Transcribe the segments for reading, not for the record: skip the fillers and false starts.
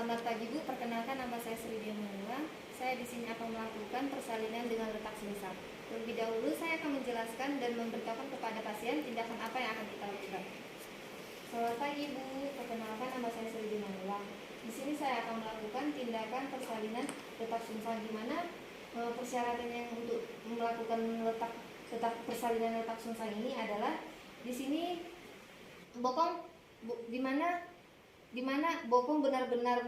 Selamat pagi Bu, perkenalkan nama saya Sri Dianula. Saya di sini akan melakukan persalinan dengan letak sungsang. Terlebih dahulu saya akan menjelaskan dan memberitahukan kepada pasien tindakan apa yang akan kita lakukan. Selamat pagi Bu, perkenalkan nama saya Sri Dianula. Di sini saya akan melakukan tindakan persalinan letak sungsang, di mana persyaratannya untuk melakukan persalinan letak sungsang ini adalah di sini bokong di mana bokong benar-benar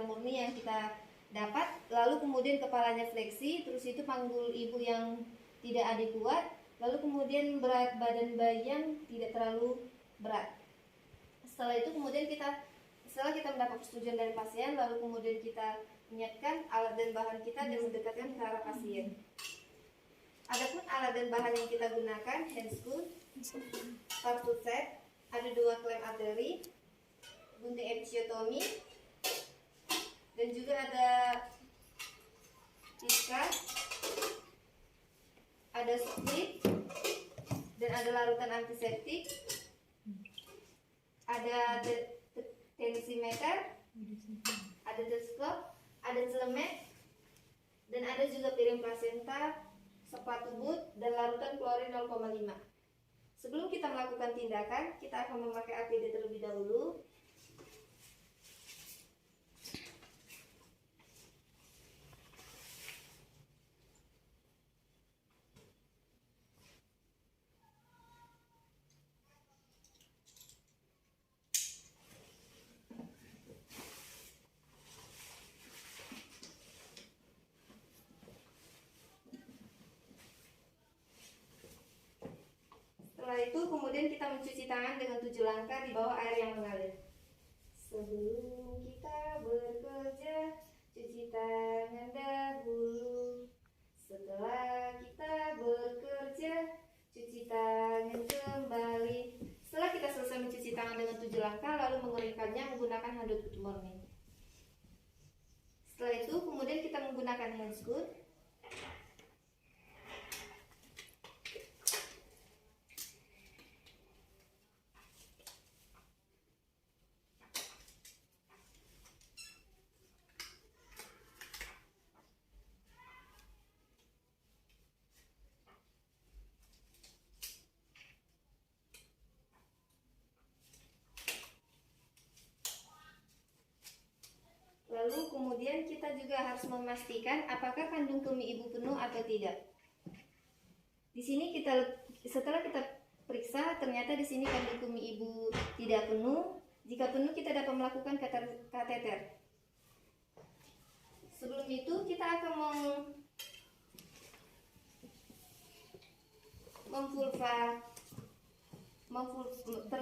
murni yang kita dapat, lalu kemudian kepalanya fleksi, terus itu panggul ibu yang tidak adekuat, lalu kemudian berat badan bayi yang tidak terlalu berat. Setelah itu kemudian setelah kita mendapat persetujuan dari pasien, lalu kemudian kita menyiapkan alat dan bahan kita dan mendekatkan ke arah pasien. Adapun alat dan bahan yang kita gunakan, hand screw, satu set, ada 2 klem arteri, gunting episiotomi, dan juga ada tiskat, ada split, dan ada larutan antiseptik, ada tensimeter, ada teleskop, ada celemek, dan ada juga piring plasenta, sepatu boot, dan larutan klorin 0,5. Sebelum kita melakukan tindakan, kita akan memakai APD terlebih dahulu. Setelah itu kemudian kita mencuci tangan dengan 7 langkah di bawah air yang mengalir. Sebelum kita bekerja, cuci tangan dahulu. Setelah kita bekerja, cuci tangan kembali. Setelah kita selesai mencuci tangan dengan 7 langkah, lalu mengeringkannya menggunakan handuk murni. Setelah itu kemudian kita menggunakan hand screw. Lalu kemudian kita juga harus memastikan apakah kandung kemih ibu penuh atau tidak. Di sini setelah kita periksa, ternyata di sini kandung kemih ibu tidak penuh. Jika penuh, kita dapat melakukan kateter. Sebelum itu kita akan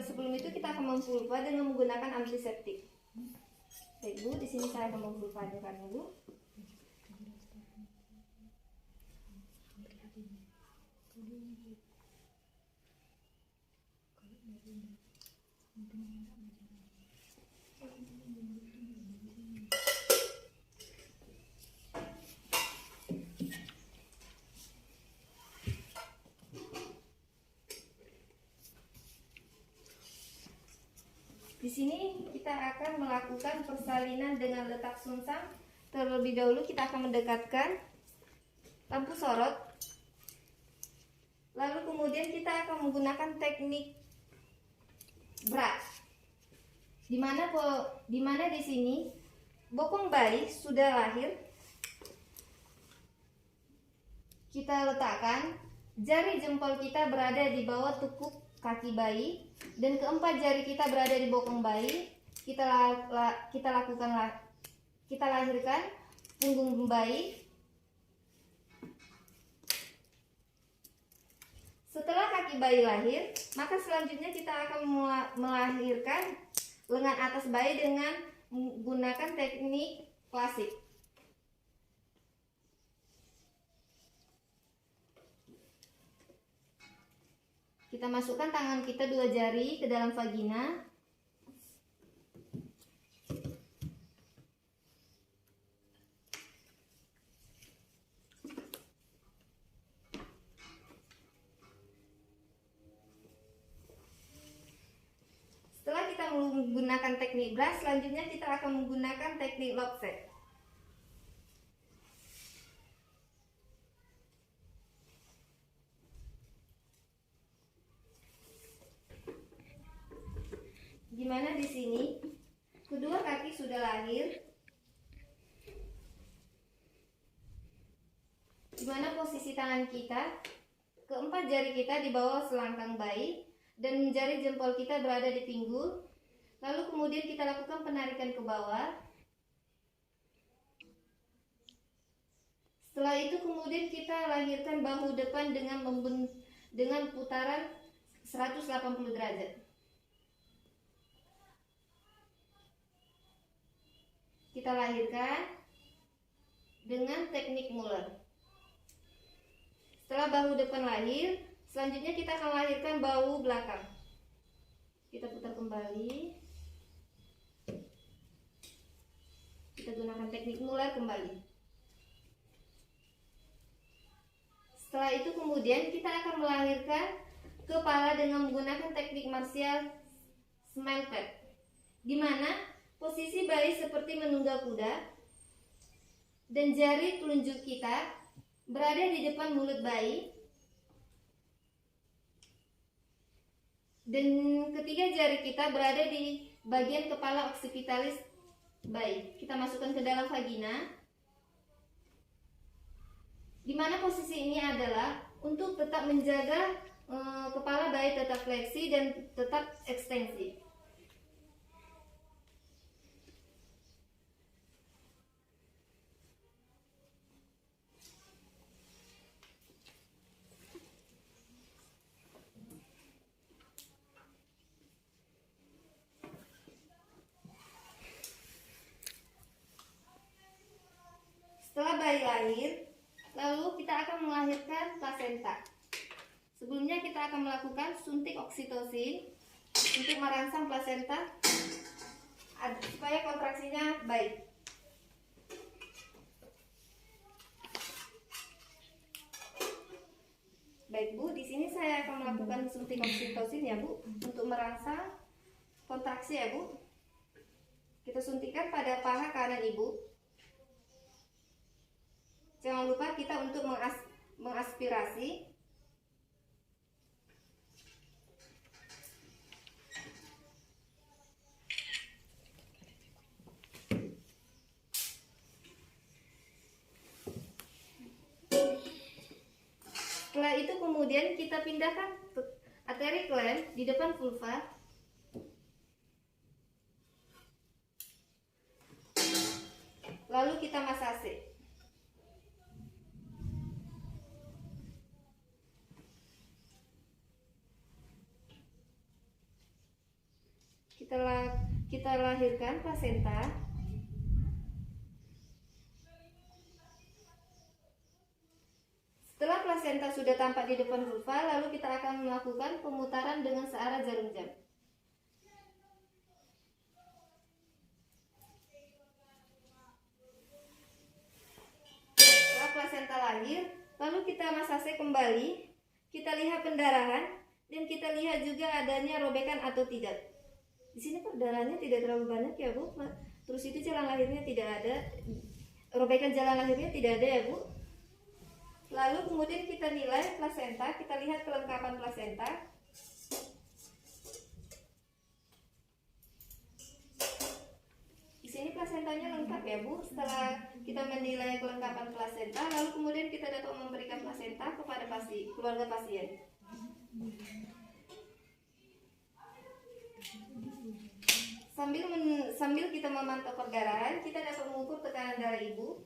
sebelum itu kita akan memvulva dengan menggunakan antiseptik. Baik Bu, di sini saya akan memvulvakan dulu. Di sini kita akan melakukan persalinan dengan letak sungsang. Terlebih dahulu kita akan mendekatkan lampu sorot. Lalu kemudian kita akan menggunakan teknik brush. Di mana di sini bokong bayi sudah lahir. Kita letakkan jari jempol kita berada di bawah tekuk kaki bayi dan keempat jari kita berada di bokong bayi. Kita lahirkan punggung bayi. Setelah kaki bayi lahir, maka selanjutnya kita akan melahirkan lengan atas bayi dengan menggunakan teknik klasik. Kita masukkan tangan kita 2 jari ke dalam vagina. Setelah kita menggunakan menggunakan teknik brush, selanjutnya kita akan menggunakan teknik lock set. Dimana di sini kedua kaki sudah lahir, dimana posisi tangan kita, keempat jari kita di bawah selangkang bayi dan jari jempol kita berada di pinggul. Lalu kemudian kita lakukan penarikan ke bawah. Setelah itu kemudian kita lahirkan bahu depan dengan putaran 180 derajat. Kita lahirkan dengan teknik Muller. Setelah bahu depan lahir, selanjutnya kita akan lahirkan bahu belakang. Kita putar kembali. Kita gunakan teknik Muller kembali. Setelah itu kemudian kita akan melahirkan kepala dengan menggunakan teknik martial smile pad, di mana posisi bayi seperti menunggang kuda dan jari telunjuk kita berada di depan mulut bayi dan ketiga jari kita berada di bagian kepala occipitalis bayi. Kita masukkan ke dalam vagina, di mana posisi ini adalah untuk tetap menjaga kepala bayi tetap fleksi dan tetap ekstensi. Setelah bayi lahir, lalu kita akan melahirkan plasenta. Sebelumnya kita akan melakukan suntik oksitosin untuk merangsang plasenta supaya kontraksinya baik. Baik Bu, di sini saya akan melakukan suntik oksitosin ya Bu, untuk merangsang kontraksi ya Bu. Kita suntikan pada paha kanan Ibu. Jangan lupa kita untuk mengaspirasi. Setelah itu kemudian kita pindahkan arteri clamp di depan vulva. Lalu kita masase. Kita lahirkan plasenta. Setelah plasenta sudah tampak di depan vulva, lalu kita akan melakukan pemutaran dengan searah jarum jam. Setelah plasenta lahir, lalu kita masase kembali. Kita lihat pendarahan dan kita lihat juga adanya robekan atau tidak. Di sini perdarahannya tidak terlalu banyak ya Bu. Terus itu jalan lahirnya tidak ada, robekan jalan lahirnya tidak ada ya Bu. Lalu kemudian kita nilai plasenta, kita lihat kelengkapan plasenta. Di sini plasentanya lengkap ya Bu. Setelah kita menilai kelengkapan plasenta, lalu kemudian kita dapat memberikan plasenta kepada keluarga pasien. Sambil kita memantau perdarahan, kita dapat mengukur tekanan darah ibu.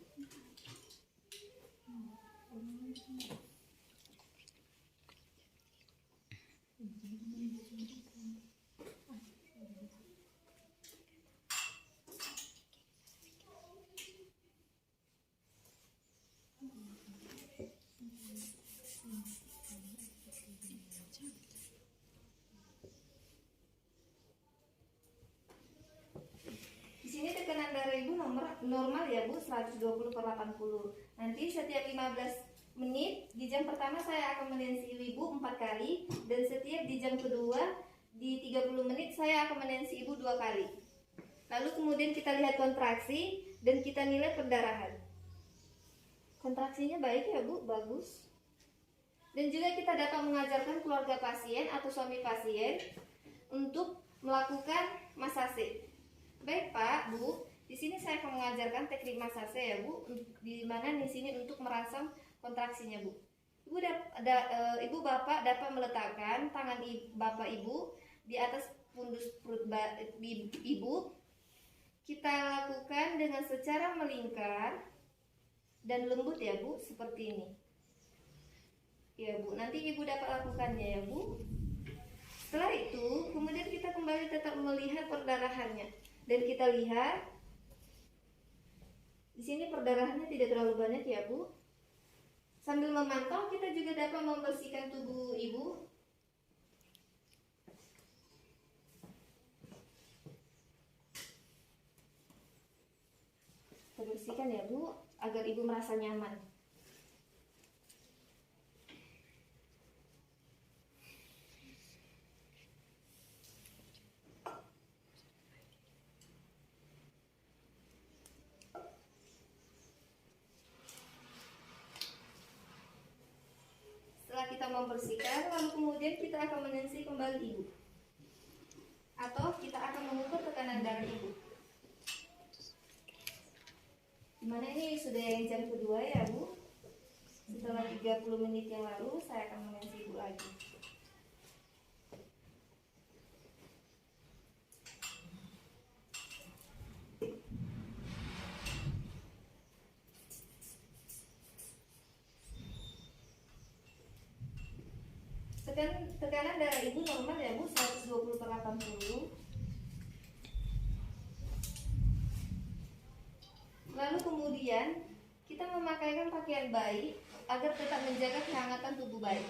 Ibu normal ya Bu, 120/80. Nanti setiap 15 menit di jam pertama saya akan menensi ibu 4 kali, dan setiap di jam kedua di 30 menit saya akan menensi ibu 2 kali. Lalu kemudian kita lihat kontraksi dan kita nilai perdarahan. Kontraksinya baik ya Bu, bagus. Dan juga kita dapat mengajarkan keluarga pasien atau suami pasien untuk melakukan masase. Baik Pak, Bu, di sini saya akan mengajarkan teknik masase ya Bu, di mana di sini untuk merangsang kontraksinya Bu. Ibu Bapak dapat meletakkan tangan Bapak Ibu di atas pundus perut Ibu. Kita lakukan dengan secara melingkar dan lembut ya Bu, seperti ini. Ya Bu, nanti Ibu dapat lakukannya ya Bu. Setelah itu, kemudian kita kembali tetap melihat perdarahannya dan kita lihat di sini perdarahannya tidak terlalu banyak ya Bu. Sambil memantau, kita juga dapat membersihkan tubuh Ibu. Kita bersihkan ya Bu, agar Ibu merasa nyaman. Setelah kita membersihkan, lalu kemudian kita akan menensi kembali Ibu, atau kita akan mengukur tekanan darah Ibu. Dimana ini sudah yang jam kedua ya Bu. Setelah 30 menit yang lalu saya akan menensi Ibu lagi. Tekanan darah Ibu normal ya Bu, 120/80. Lalu kemudian kita memakaikan pakaian bayi agar tetap menjaga kehangatan tubuh bayi.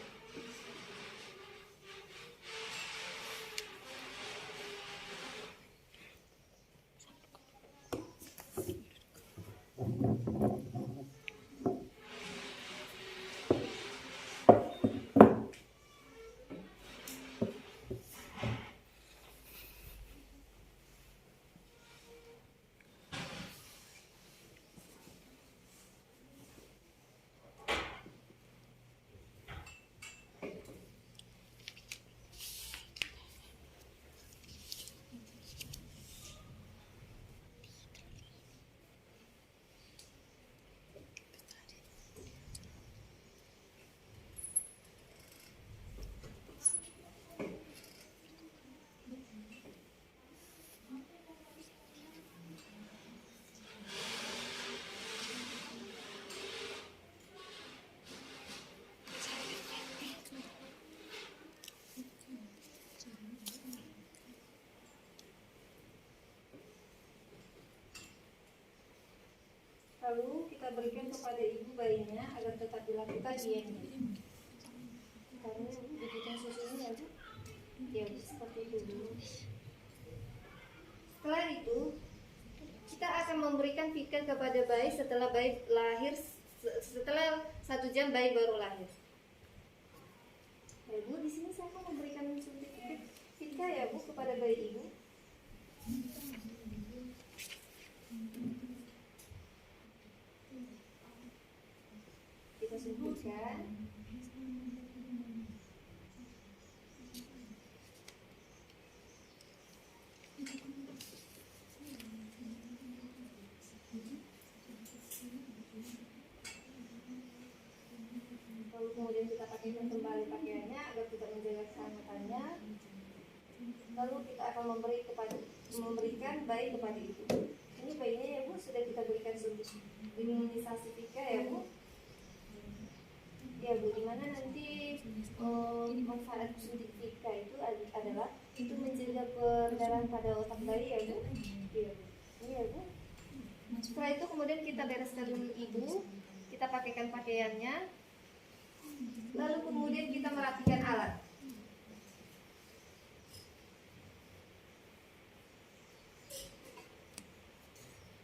Lalu kita berikan kepada ibu bayinya agar tetap dilakukan dietnya. Karena dibikin susunya ya Bu. Ya seperti itu dulu. Setelah itu kita akan memberikan pikan kepada bayi setelah bayi lahir, setelah 1 jam bayi baru lahir. Ya Bu, di sini saya akan memberikan suntik pika ya Bu kepada bayi ibu. Kita suntikkan. Lalu kemudian kita pakaikan kembali pakaiannya agar tidak menjaga kehangatannya. Lalu kita akan memberikan bayi kepada ibu. Ini bayinya ya Bu, sudah kita berikan suntik imunisasi pika ya Bu. Ya Bu, dimana nanti manfaat suntik pika itu adalah itu menjaga perdarahan pada otak bayi ya Bu. Iya Bu. Ini ya Bu. Setelah itu kemudian kita bereskan dulu ibu, kita pakaikan pakaiannya, lalu kemudian kita merapikan alat.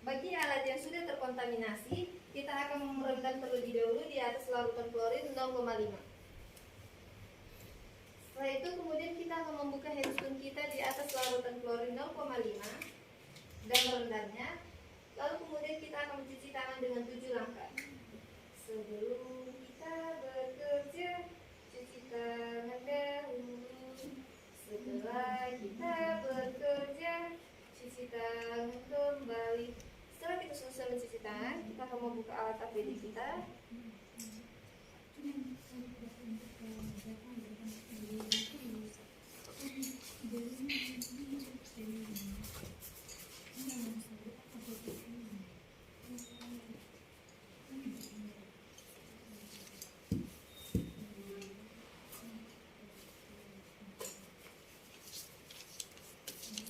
Bagi alat yang sudah terkontaminasi, kita akan merendam terlebih dahulu di atas larutan klorin 0,5. Setelah itu kemudian kita akan membuka headstone kita di atas larutan klorin 0,5 dan dengan 7 langkah. Sebelum kita bekerja, cuci tangan dahulu. Setelah kita bekerja, cuci tangan kembali. Setelah kita selesai mencuci tangan, kita akan membuka alat APD kita.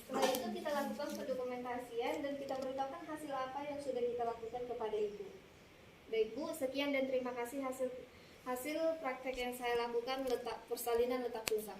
Setelah itu kita lakukan pendokumentasian dan kita beritahukan hasil apa yang sudah kita lakukan kepada Ibu. Baik Bu, sekian dan terima kasih hasil praktek yang saya lakukan persalinan letak pulsa.